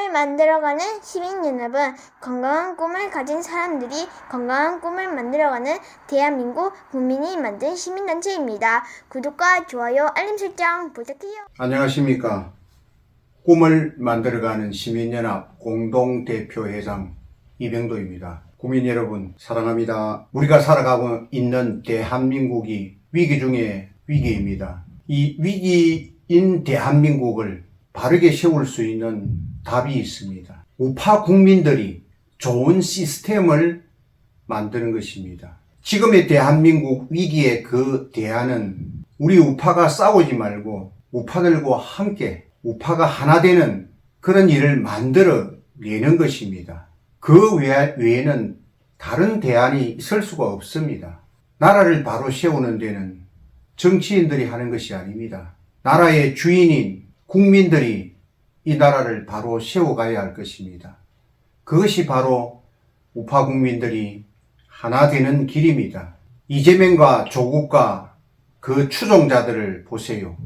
꿈을 만들어가는 시민연합은 건강한 꿈을 가진 사람들이 건강한 꿈을 만들어가는 대한민국 국민이 만든 시민단체입니다. 구독과 좋아요, 알림 설정 부탁해요. 안녕하십니까. 꿈을 만들어가는 시민연합 공동대표회장 이병도입니다. 국민 여러분 사랑합니다. 우리가 살아가고 있는 대한민국이 위기 중에 위기입니다. 이 위기인 대한민국을 바르게 세울 수 있는 답이 있습니다. 우파 국민들이 좋은 시스템을 만드는 것입니다. 지금의 대한민국 위기의 그 대안은 우리 우파가 싸우지 말고 우파들과 함께 우파가 하나 되는 그런 일을 만들어 내는 것입니다. 그 외에는 다른 대안이 있을 수가 없습니다. 나라를 바로 세우는 데는 정치인들이 하는 것이 아닙니다. 나라의 주인인 국민들이 이 나라를 바로 세워가야 할 것입니다. 그것이 바로 우파 국민들이 하나 되는 길입니다. 이재명과 조국과 그 추종자들을 보세요.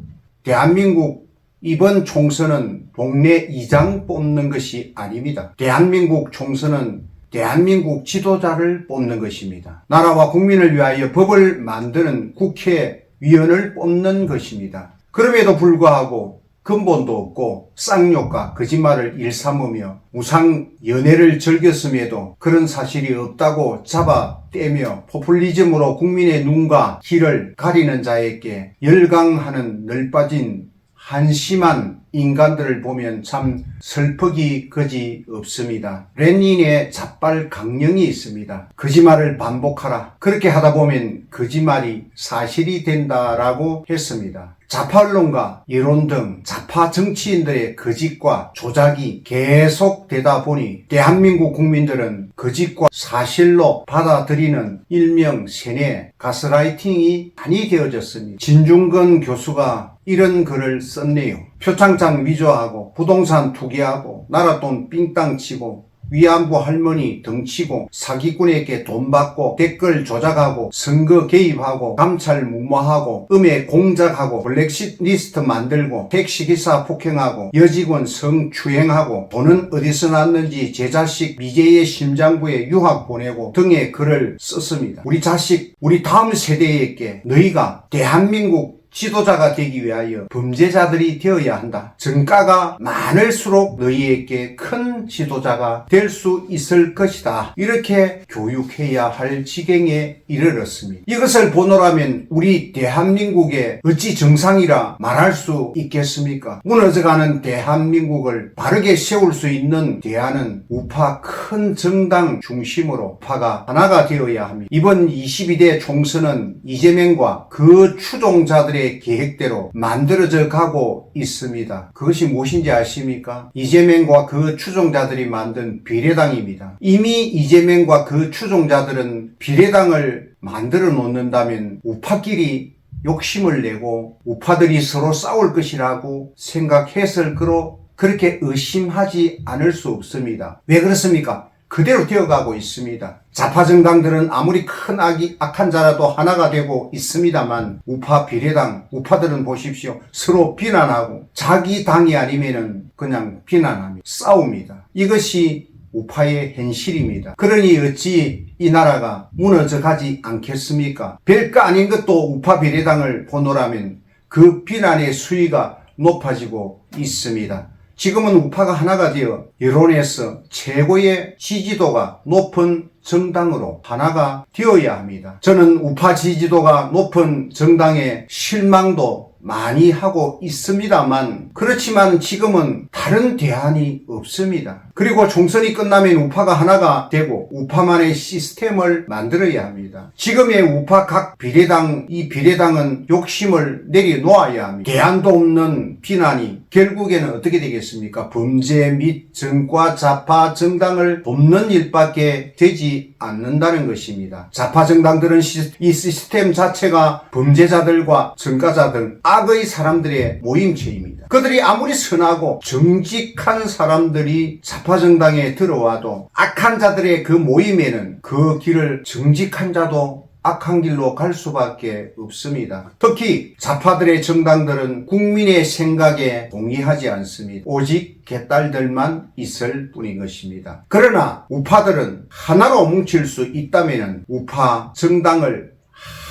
대한민국 이번 총선은 동네 이장 뽑는 것이 아닙니다. 대한민국 총선은 대한민국 지도자를 뽑는 것입니다. 나라와 국민을 위하여 법을 만드는 국회의원을 뽑는 것입니다. 그럼에도 불구하고 근본도 없고 쌍욕과 거짓말을 일삼으며 우상연애를 즐겼음에도 그런 사실이 없다고 잡아떼며 포퓰리즘으로 국민의 눈과 귀를 가리는 자에게 열광하는 널빠진 한심한 인간들을 보면 참 슬프기 그지 없습니다. 레닌의 zap발 강령이 있습니다. 거짓말을 반복하라. 그렇게 하다 보면 거짓말이 사실이 된다라고 했습니다. 좌파언론과 여론 등 좌파 정치인들의 거짓과 조작이 계속되다 보니 대한민국 국민들은 거짓과 사실로 받아들이는 일명 세뇌, 가스라이팅이 많이 되어졌습니다. 진중권 교수가 이런 글을 썼네요. 표창장 위조하고 부동산 투기하고 나라돈 삥땅 치고 위안부 할머니 덩치고 사기꾼에게 돈 받고 댓글 조작하고 선거 개입하고 감찰 무마하고 음해 공작하고 블랙리스트 만들고 택시기사 폭행하고 여직원 성추행하고 돈은 어디서 났는지 제 자식 미제의 심장부에 유학 보내고 등의 글을 썼습니다. 우리 자식, 우리 다음 세대에게 너희가 대한민국 지도자가 되기 위하여 범죄자들이 되어야 한다. 전가가 많을수록 너희에게 큰 지도자가 될 수 있을 것이다. 이렇게 교육해야 할 지경에 이르렀습니다. 이것을 보노라면 우리 대한민국에 어찌 정상이라 말할 수 있겠습니까? 무너져가는 대한민국을 바르게 세울 수 있는 대안은 우파 큰 정당 중심으로 우파가 하나가 되어야 합니다. 이번 22대 총선은 이재명과 그 추종자들의 계획대로 만들어져 가고 있습니다. 그것이 무엇인지 아십니까? 이재명과 그 추종자들이 만든 비례당입니다. 이미 이재명과 그 추종자들은 비례당을 만들어 놓는다면 우파끼리 욕심을 내고 우파들이 서로 싸울 것이라고 생각했을 거로 그렇게 의심하지 않을 수 없습니다. 왜 그렇습니까? 그대로 되어가고 있습니다. 좌파 정당들은 아무리 큰 악한 자라도 하나가 되고 있습니다만 우파 비례당, 우파들은 보십시오. 서로 비난하고 자기 당이 아니면은 그냥 비난합니다. 싸웁니다. 이것이 우파의 현실입니다. 그러니 어찌 이 나라가 무너져 가지 않겠습니까? 별거 아닌 것도 우파 비례당을 보노라면 그 비난의 수위가 높아지고 있습니다. 지금은 우파가 하나가 되어 여론에서 최고의 지지도가 높은 정당으로 하나가 되어야 합니다. 저는 우파 지지도가 높은 정당에 실망도 많이 하고 있습니다만 그렇지만 지금은 다른 대안이 없습니다. 그리고 총선이 끝나면 우파가 하나가 되고 우파만의 시스템을 만들어야 합니다. 지금의 우파 각 비례당, 이 비례당은 욕심을 내려놓아야 합니다. 대안도 없는 비난이 결국에는 어떻게 되겠습니까? 범죄 및 정과 좌파 정당을 돕는 일밖에 되지 않는다는 것입니다. 좌파 정당들은 이 시스템 자체가 범죄자들과 정가자들, 악의 사람들의 모임체입니다. 그들이 아무리 선하고 정직한 사람들이 좌파 정당에 들어와도 악한 자들의 그 모임에는 그 길을 정직한 자도 악한 길로 갈 수밖에 없습니다. 특히 좌파들의 정당들은 국민의 생각에 동의하지 않습니다. 오직 개딸들만 있을 뿐인 것입니다. 그러나 우파들은 하나로 뭉칠 수 있다면 우파 정당을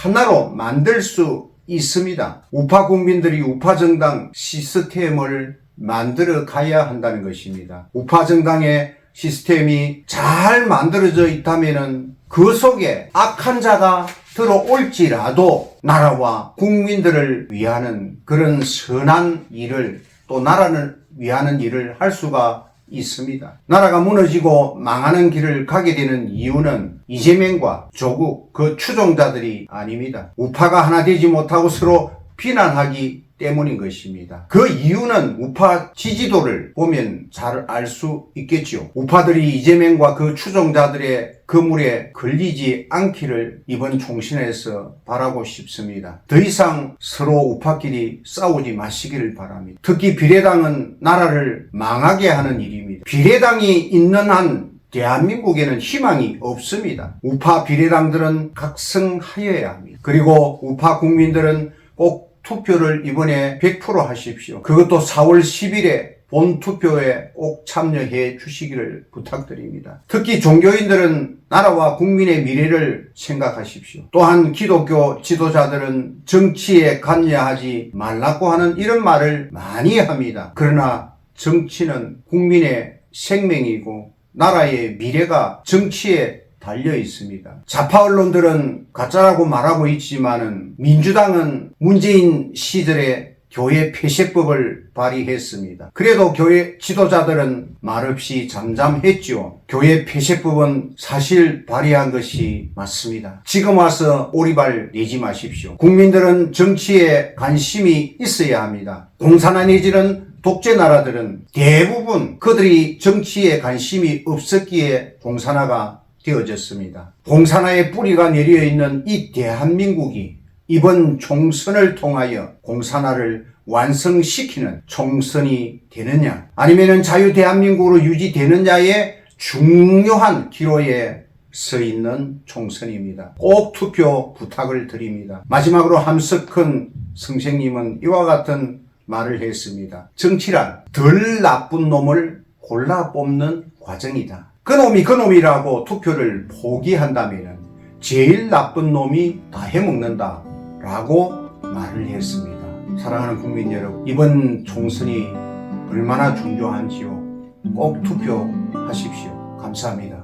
하나로 만들 수 있습니다. 우파 국민들이 우파 정당 시스템을 만들어 가야 한다는 것입니다. 우파 정당의 시스템이 잘 만들어져 있다면 그 속에 악한 자가 들어올지라도 나라와 국민들을 위하는 그런 선한 일을 또 나라를 위하는 일을 할 수가 있습니다. 나라가 무너지고 망하는 길을 가게 되는 이유는 이재명과 조국 그 추종자들이 아닙니다. 우파가 하나 되지 못하고 서로 비난하기 때문인 것입니다. 그 이유는 우파 지지도를 보면 잘 알 수 있겠지요. 우파들이 이재명과 그 추종자들의 그물에 걸리지 않기를 이번 총선에서 바라고 싶습니다. 더 이상 서로 우파끼리 싸우지 마시기를 바랍니다. 특히 비례당은 나라를 망하게 하는 일입니다. 비례당이 있는 한 대한민국에는 희망이 없습니다. 우파 비례당들은 각성하여야 합니다. 그리고 우파 국민들은 꼭 투표를 이번에 100% 하십시오. 그것도 4월 10일에 본투표에 꼭 참여해 주시기를 부탁드립니다. 특히 종교인들은 나라와 국민의 미래를 생각하십시오. 또한 기독교 지도자들은 정치에 관여하지 말라고 하는 이런 말을 많이 합니다. 그러나 정치는 국민의 생명이고 나라의 미래가 정치에 달려 있습니다. 좌파 언론들은 가짜라고 말하고 있지만은 민주당은 문재인 시절에 교회 폐쇄법을 발의했습니다. 그래도 교회 지도자들은 말없이 잠잠했죠. 교회 폐쇄법은 사실 발의한 것이 맞습니다. 지금 와서 오리발 내지 마십시오. 국민들은 정치에 관심이 있어야 합니다. 공산화 내지는 독재 나라들은 대부분 그들이 정치에 관심이 없었기에 공산화가 되어졌습니다. 공산화의 뿌리가 내려있는 이 대한민국이 이번 총선을 통하여 공산화를 완성시키는 총선이 되느냐 아니면 자유 대한민국으로 유지되느냐의 중요한 기로에 서 있는 총선입니다. 꼭 투표 부탁을 드립니다. 마지막으로 함석헌 선생님은 이와 같은 말을 했습니다. 정치란 덜 나쁜 놈을 골라 뽑는 과정이다. 그놈이 그놈이라고 투표를 포기한다면 제일 나쁜 놈이 다 해먹는다 라고 말을 했습니다. 사랑하는 국민 여러분, 이번 총선이 얼마나 중요한지요. 꼭 투표하십시오. 감사합니다.